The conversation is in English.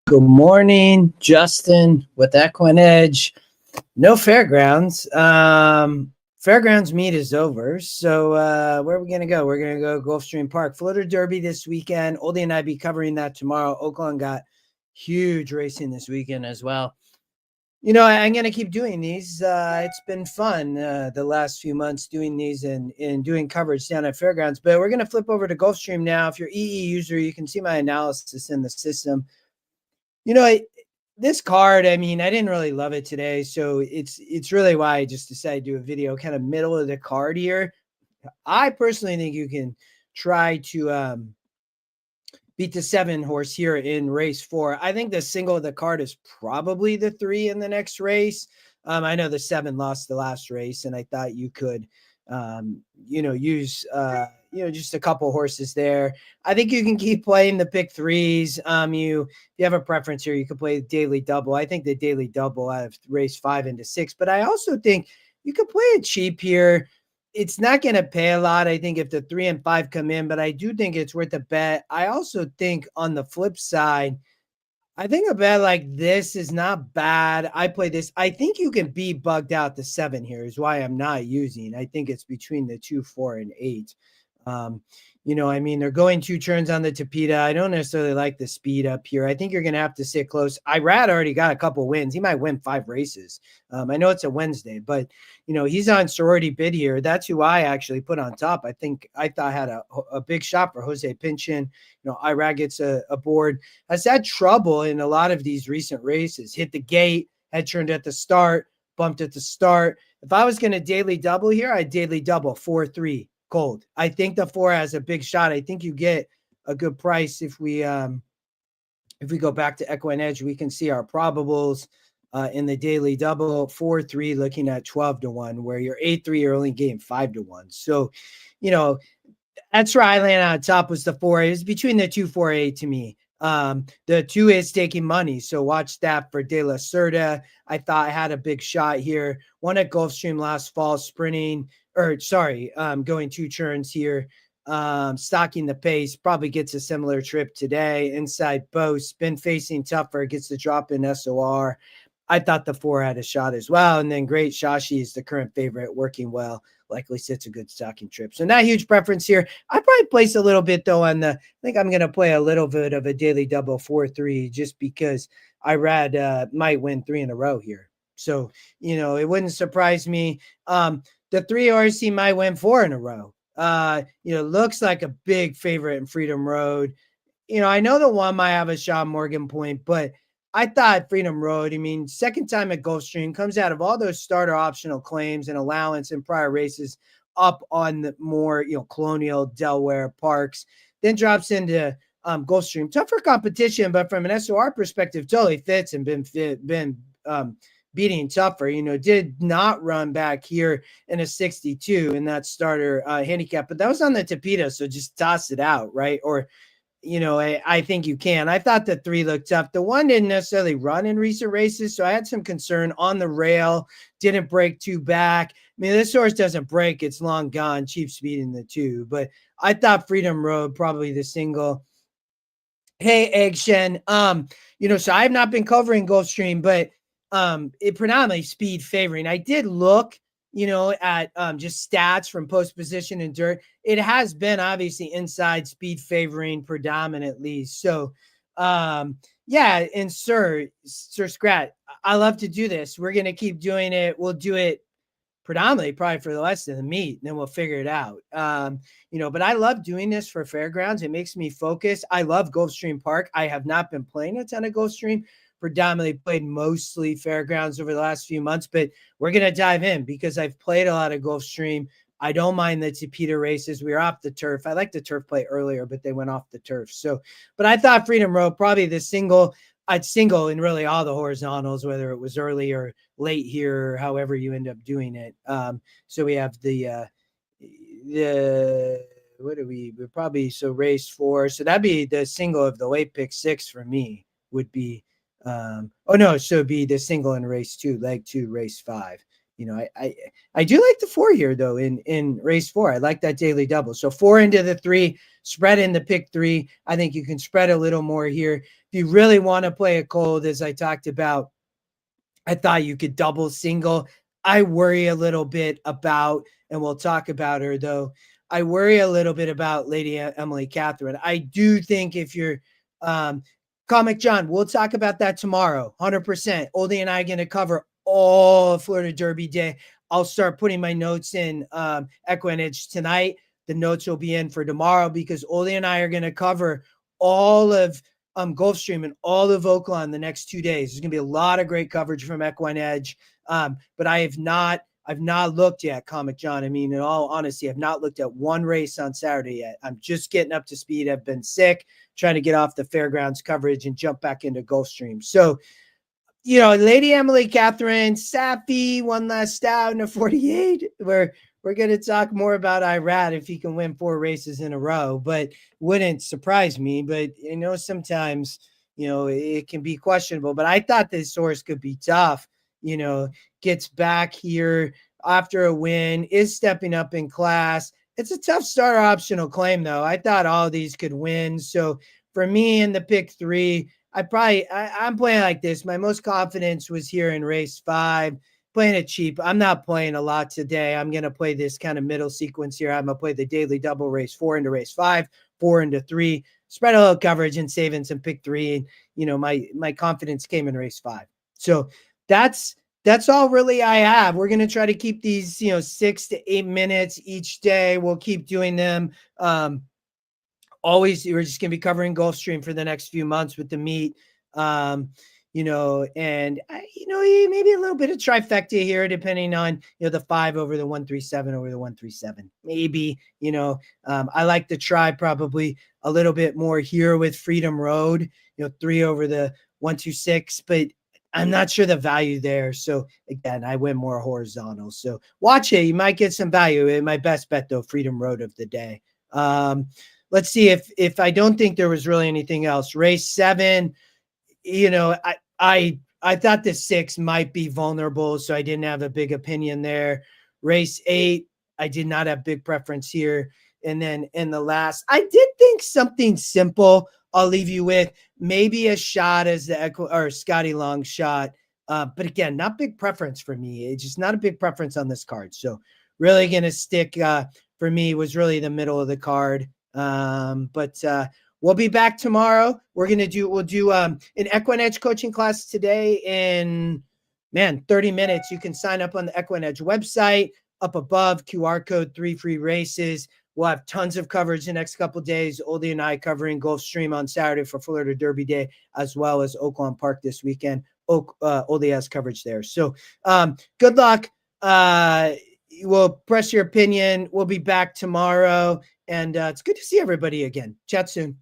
Good morning, Justin with Equine Edge. No fairgrounds. Fairgrounds meet is over. So where are we going to go? We're going to go Gulfstream Park. Floater Derby this weekend. Oldie and I be covering that tomorrow. Oakland got huge racing this weekend as well. I'm going to keep doing these. It's been fun the last few months doing these and doing coverage down at Fairgrounds. But we're going to flip over to Gulfstream now. If you're EE user, you can see my analysis in the system. This card, I didn't really love it today. So it's really why I just decided to do a video kind of middle of the card here. I personally think you can try to beat the 7 horse here in race 4. I think the single of the card is probably the 3 in the next race. I know the 7 lost the last race, and I thought you could, use, just a couple horses there. I think you can keep playing the pick 3s. If you have a preference here, you could play the daily double. I think the daily double out of race 5 into 6, but I also think you could play it cheap here. It's not going to pay a lot, I think, if the 3 and 5 come in, but I do think it's worth a bet. I also think on the flip side, I think a bet like this is not bad. I play this. I think you can be bugged out the 7 here is why I'm not using. I think it's between the 2, 4, and 8. They're going 2 turns on the Tapeta. I don't necessarily like the speed up here. I think you're going to have to sit close. Irad already got a couple wins. He might win 5 races. I know it's a Wednesday, but, he's on sorority bid here. That's who I actually put on top. I thought had a big shot for Jose Pinchin. Irad gets a board. Has had trouble in a lot of these recent races. Hit the gate, had turned at the start, bumped at the start. If I was going to daily double here, I'd daily double 4-3. Gold. I think the 4 has a big shot. I think you get a good price if we go back to Equine Edge. We can see our probables in the daily double 4-3 looking at 12-1, where your 8-3 you're only getting 5-1. So, that's where I land on top was the 4. It was between the 2, 4, 8 to me. The 2 is taking money, so watch that for De La Cerda. I thought I had a big shot here. Won at Gulfstream last fall, going 2 turns here. Stocking the pace, probably gets a similar trip today. Inside Boast, been facing tougher, gets the drop in SOR. I thought the 4 had a shot as well. And then Great Shashi is the current favorite, working well. Likely sits a good stocking trip. So not huge preference here. I probably place a little bit though I think I'm going to play a little bit of a daily double 4-3 just because Irad might win 3 in a row here. So, it wouldn't surprise me. The 3 RC might win 4 in a row. Looks like a big favorite in Freedom Road. I know the 1 might have a shot Morgan Point, but I thought Freedom Road, second time at Gulfstream, comes out of all those starter optional claims and allowance in prior races up on the more, Colonial, Delaware, Parks, then drops into Gulfstream. Tougher competition, but from an SOR perspective, totally fits and been beating tougher. Did not run back here in a 62 in that starter handicap, but that was on the Tapeta, so just toss it out, right? Or I think you can. I thought the 3 looked tough. The 1 didn't necessarily run in recent races, so I had some concern on the rail. Didn't break 2 back. This horse doesn't break. It's long gone. Cheap speed in the 2. But I thought Freedom Road, probably the single. Hey, Egg Shen. So I have not been covering Gulfstream, but it predominantly speed favoring. I did look at just stats from post position and dirt. It has been obviously inside speed favoring predominantly. So, and Sir Scrat, I love to do this. We're going to keep doing it. We'll do it predominantly probably for the rest of the meet, and then we'll figure it out. But I love doing this for Fairgrounds. It makes me focus. I love Gulfstream Park. I have not been playing a ton of Gulfstream. Predominantly played mostly Fairgrounds over the last few months, but we're going to dive in because I've played a lot of Gulfstream. I don't mind the Tapeta races. We were off the turf. I like the turf play earlier, but they went off the turf. So, but I thought Freedom Road, probably the single, I'd single in really all the horizontals, whether it was early or late here, or however you end up doing it. So we have the what do we're probably, so race 4. So that'd be the single of the late pick 6 for me would be, so it'd be the single in race 2, leg 2, race 5. I do like the 4 here though in race 4. I like that daily double. So 4 into the 3, spread in the pick 3. I think you can spread a little more here. If you really want to play it cold, as I talked about, I thought you could double single. I worry a little bit about, and we'll talk about her though. I worry a little bit about Lady Emily Catherine. I do think if you're um, Comic John, we'll talk about that tomorrow. 100%. Oldie and I are going to cover all of Florida Derby Day. I'll start putting my notes in Equinedge tonight. The notes will be in for tomorrow because Oldie and I are going to cover all of Gulfstream and all of Oaklawn the next 2 days. There's going to be a lot of great coverage from Equine Edge. But I've not looked yet, Comic John. I mean, in all honesty, I've not looked at one race on Saturday yet. I'm just getting up to speed. I've been sick, trying to get off the fairgrounds coverage and jump back into Gulfstream. So, Lady Emily Catherine, Safi, one last out in a 48. We're going to talk more about Irad if he can win 4 races in a row, but wouldn't surprise me. But, sometimes, it can be questionable. But I thought this horse could be tough, gets back here after a win, is stepping up in class. It's a tough starter optional claim, though. I thought all of these could win. So for me in the pick 3, I'm playing like this. My most confidence was here in race 5. Playing it cheap. I'm not playing a lot today. I'm going to play this kind of middle sequence here. I'm going to play the daily double race 4 into race 5, 4 into 3, spread a little coverage and saving some pick 3. And, my confidence came in race 5. So that's all really I have. We're going to try to keep these, 6 to 8 minutes each day. We'll keep doing them. Always, we're just going to be covering Gulfstream for the next few months with the meet. And maybe a little bit of trifecta here, depending on, the 5 over the 137 over the 137. Maybe, I like to try probably a little bit more here with Freedom Road, 3 over the 126, but I'm not sure the value there. So again, I went more horizontal. So watch it. You might get some value. My best bet though, Freedom Road of the day. Let's see if I don't think there was really anything else. Race 7, I thought the 6 might be vulnerable, so I didn't have a big opinion there. Race 8, I did not have big preference here. And then in the last, I did think something simple. I'll leave you with maybe a shot as the Scotty Long shot. But again, not big preference for me. It's just not a big preference on this card. So really going to stick for me was really the middle of the card. But we'll be back tomorrow. We'll do an Equine Edge coaching class today in 30 minutes. You can sign up on the Equine Edge website. Up above, QR code, 3 free races. We'll have tons of coverage the next couple of days. Oldie and I covering Gulfstream on Saturday for Florida Derby Day, as well as Oaklawn Park this weekend. Oldie has coverage there. So good luck. We'll press your opinion. We'll be back tomorrow. And it's good to see everybody again. Chat soon.